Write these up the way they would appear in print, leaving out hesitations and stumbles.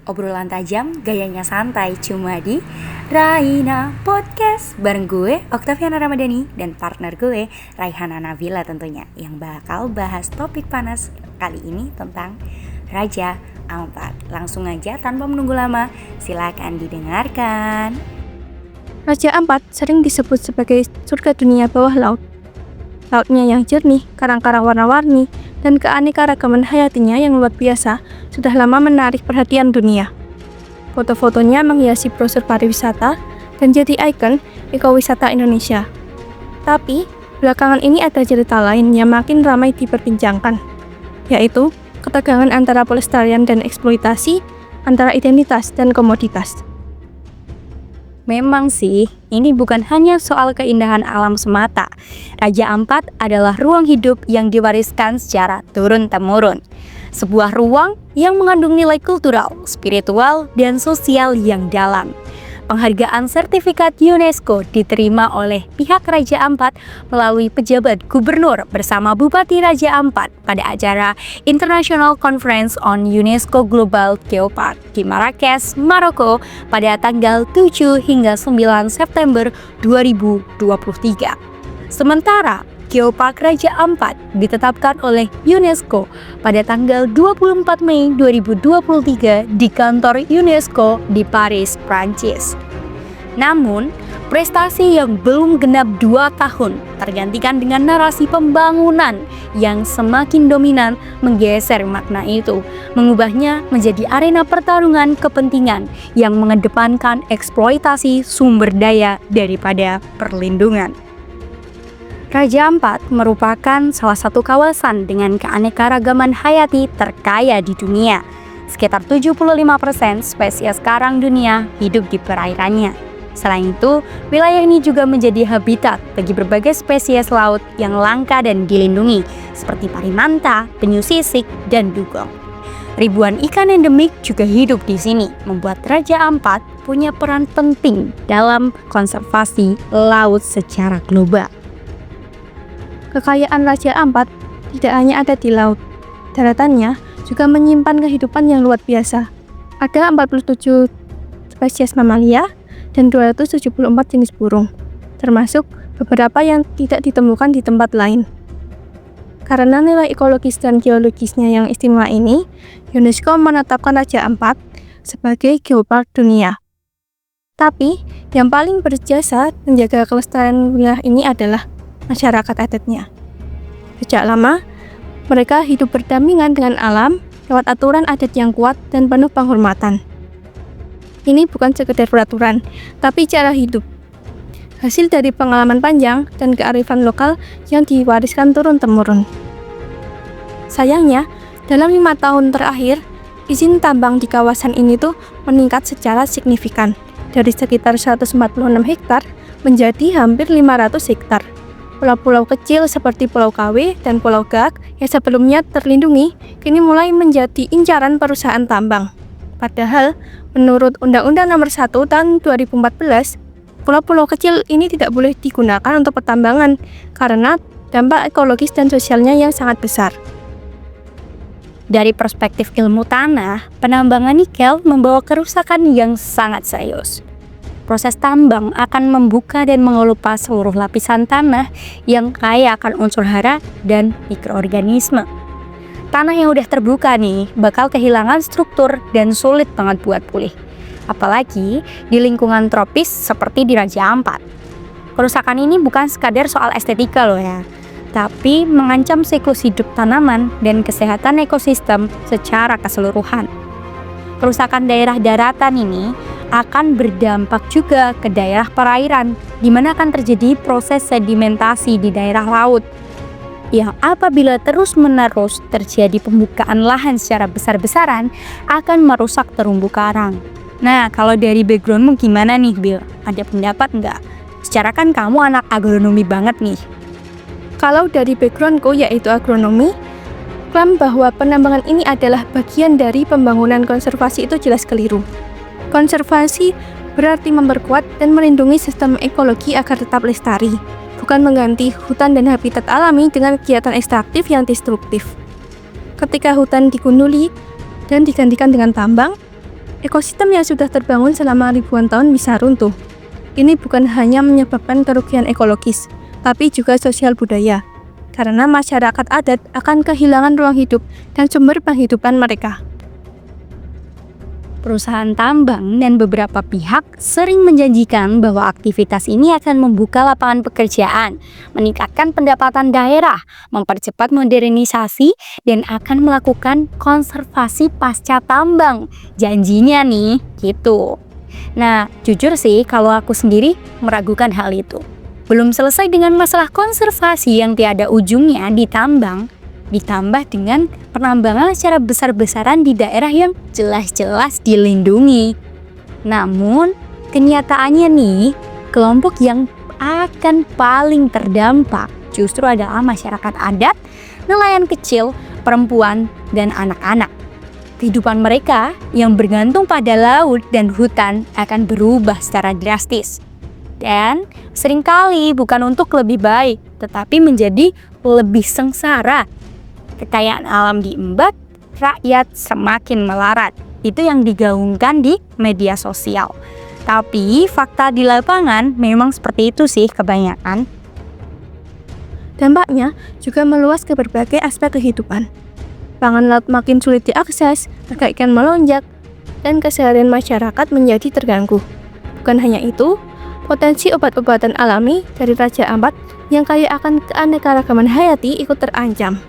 Obrolan tajam, gayanya santai, cuma di Raina Podcast. Bareng gue, Oktaviana Ramadhani, dan partner gue, Raihana Nabila tentunya, yang bakal bahas topik panas kali ini tentang Raja Ampat. Langsung aja tanpa menunggu lama, silakan didengarkan. Raja Ampat sering disebut sebagai surga dunia bawah laut. Lautnya yang jernih, karang-karang warna-warni, dan keanekaragaman hayatinya yang luar biasa sudah lama menarik perhatian dunia. Foto-fotonya menghiasi brosur pariwisata dan jadi ikon ekowisata Indonesia. Tapi, belakangan ini ada cerita lain yang makin ramai diperbincangkan, yaitu ketegangan antara pelestarian dan eksploitasi, antara identitas dan komoditas. Memang sih, ini bukan hanya soal keindahan alam semata. Raja Ampat adalah ruang hidup yang diwariskan secara turun-temurun. Sebuah ruang yang mengandung nilai kultural, spiritual, dan sosial yang dalam. Penghargaan sertifikat UNESCO diterima oleh pihak Raja Ampat melalui pejabat gubernur bersama Bupati Raja Ampat pada acara International Conference on UNESCO Global Geopark di Marrakesh, Maroko pada tanggal 7 hingga 9 September 2023. Sementara Geopark Raja Ampat ditetapkan oleh UNESCO pada tanggal 24 Mei 2023 di kantor UNESCO di Paris, Prancis. Namun, prestasi yang belum genap 2 tahun tergantikan dengan narasi pembangunan yang semakin dominan menggeser makna itu, mengubahnya menjadi arena pertarungan kepentingan yang mengedepankan eksploitasi sumber daya daripada perlindungan. Raja Ampat merupakan salah satu kawasan dengan keanekaragaman hayati terkaya di dunia. Sekitar 75% spesies karang dunia hidup di perairannya. Selain itu, wilayah ini juga menjadi habitat bagi berbagai spesies laut yang langka dan dilindungi, seperti parimanta, penyu sisik, dan dugong. Ribuan ikan endemik juga hidup di sini, membuat Raja Ampat punya peran penting dalam konservasi laut secara global. Kekayaan Raja Ampat tidak hanya ada di laut. Daratannya juga menyimpan kehidupan yang luar biasa. Ada 47 spesies mamalia dan 274 jenis burung, termasuk beberapa yang tidak ditemukan di tempat lain. Karena nilai ekologis dan geologisnya yang istimewa ini, UNESCO menetapkan Raja Ampat sebagai geopark dunia. Tapi, yang paling berjasa menjaga kelestarian wilayah ini adalah masyarakat adatnya. Sejak lama, mereka hidup berdampingan dengan alam lewat aturan adat yang kuat dan penuh penghormatan. Ini bukan sekedar peraturan, tapi cara hidup. Hasil dari pengalaman panjang dan kearifan lokal yang diwariskan turun-temurun. Sayangnya, dalam 5 tahun terakhir, izin tambang di kawasan ini tuh meningkat secara signifikan, dari sekitar 146 hektar menjadi hampir 500 hektar. Pulau-pulau kecil seperti Pulau KW dan Pulau Gak yang sebelumnya terlindungi, kini mulai menjadi incaran perusahaan tambang. Padahal, menurut Undang-Undang Nomor 1 Tahun 2014, pulau-pulau kecil ini tidak boleh digunakan untuk pertambangan karena dampak ekologis dan sosialnya yang sangat besar. Dari perspektif ilmu tanah, penambangan nikel membawa kerusakan yang sangat serius. Proses tambang akan membuka dan mengelupas seluruh lapisan tanah yang kaya akan unsur hara dan mikroorganisme. Tanah yang udah terbuka nih bakal kehilangan struktur dan sulit banget buat pulih. Apalagi di lingkungan tropis seperti di Raja Ampat. Kerusakan ini bukan sekadar soal estetika loh ya, tapi mengancam siklus hidup tanaman dan kesehatan ekosistem secara keseluruhan. Kerusakan daerah daratan ini akan berdampak juga ke daerah perairan, di mana akan terjadi proses sedimentasi di daerah laut, yang apabila terus-menerus terjadi pembukaan lahan secara besar-besaran, akan merusak terumbu karang. Nah, kalau dari backgroundmu gimana nih, Bil? Ada pendapat nggak? Secara kan kamu anak agronomi banget nih. Kalau dari backgroundku yaitu agronomi, klaim bahwa penambangan ini adalah bagian dari pembangunan konservasi itu jelas keliru. Konservasi berarti memperkuat dan melindungi sistem ekologi agar tetap lestari, bukan mengganti hutan dan habitat alami dengan kegiatan ekstraktif yang destruktif. Ketika hutan digunduli dan digantikan dengan tambang, Ekosistem yang sudah terbangun selama ribuan tahun bisa runtuh. Ini bukan hanya menyebabkan kerugian ekologis, tapi juga sosial budaya, karena masyarakat adat akan kehilangan ruang hidup dan sumber penghidupan mereka. Perusahaan tambang dan beberapa pihak sering menjanjikan bahwa aktivitas ini akan membuka lapangan pekerjaan, meningkatkan pendapatan daerah, mempercepat modernisasi, dan akan melakukan konservasi pasca tambang. Janjinya nih, gitu. Nah, jujur sih kalau aku sendiri meragukan hal itu. Belum selesai dengan masalah konservasi yang tiada ujungnya di tambang, ditambah dengan penambangan secara besar-besaran di daerah yang jelas-jelas dilindungi. Namun, kenyataannya nih, kelompok yang akan paling terdampak justru adalah masyarakat adat, nelayan kecil, perempuan, dan anak-anak. Kehidupan mereka yang bergantung pada laut dan hutan akan berubah secara drastis. Dan seringkali bukan untuk lebih baik, tetapi menjadi lebih sengsara. Kekayaan alam diembat, rakyat semakin melarat. Itu yang digaungkan di media sosial. Tapi fakta di lapangan memang seperti itu sih kebanyakan. Dampaknya juga meluas ke berbagai aspek kehidupan. Pangan laut makin sulit diakses, harga ikan melonjak, dan keseharian masyarakat menjadi terganggu. Bukan hanya itu, potensi obat-obatan alami dari Raja Ampat yang kaya akan keanekaragaman hayati ikut terancam.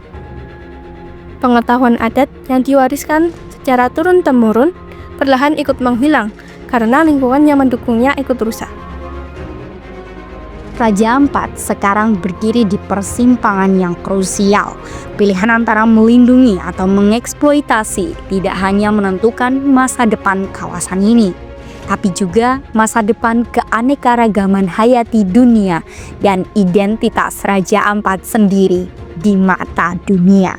Pengetahuan adat yang diwariskan secara turun-temurun perlahan ikut menghilang karena lingkungan yang mendukungnya ikut rusak. Raja Ampat sekarang berdiri di persimpangan yang krusial. Pilihan antara melindungi atau mengeksploitasi tidak hanya menentukan masa depan kawasan ini, tapi juga masa depan keanekaragaman hayati dunia dan identitas Raja Ampat sendiri di mata dunia.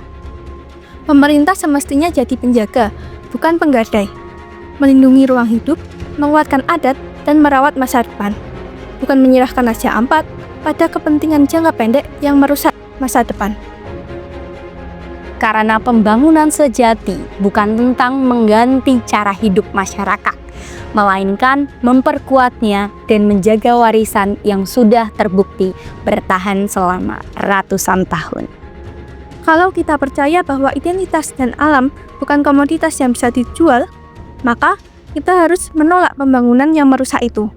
Pemerintah semestinya jadi penjaga, bukan penggadai. Melindungi ruang hidup, menguatkan adat, dan merawat masa depan. Bukan menyerahkan Raja Ampat pada kepentingan jangka pendek yang merusak masa depan. Karena pembangunan sejati bukan tentang mengganti cara hidup masyarakat, melainkan memperkuatnya dan menjaga warisan yang sudah terbukti bertahan selama ratusan tahun. Kalau kita percaya bahwa identitas dan alam bukan komoditas yang bisa dijual, maka kita harus menolak pembangunan yang merusak itu.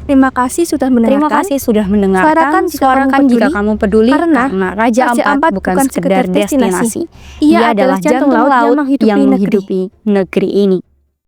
Terima kasih sudah mendengarkan. Suarakan jika kamu peduli karena Raja Ampat bukan sekedar destinasi. Ia adalah jantung laut yang menghidupi negeri ini.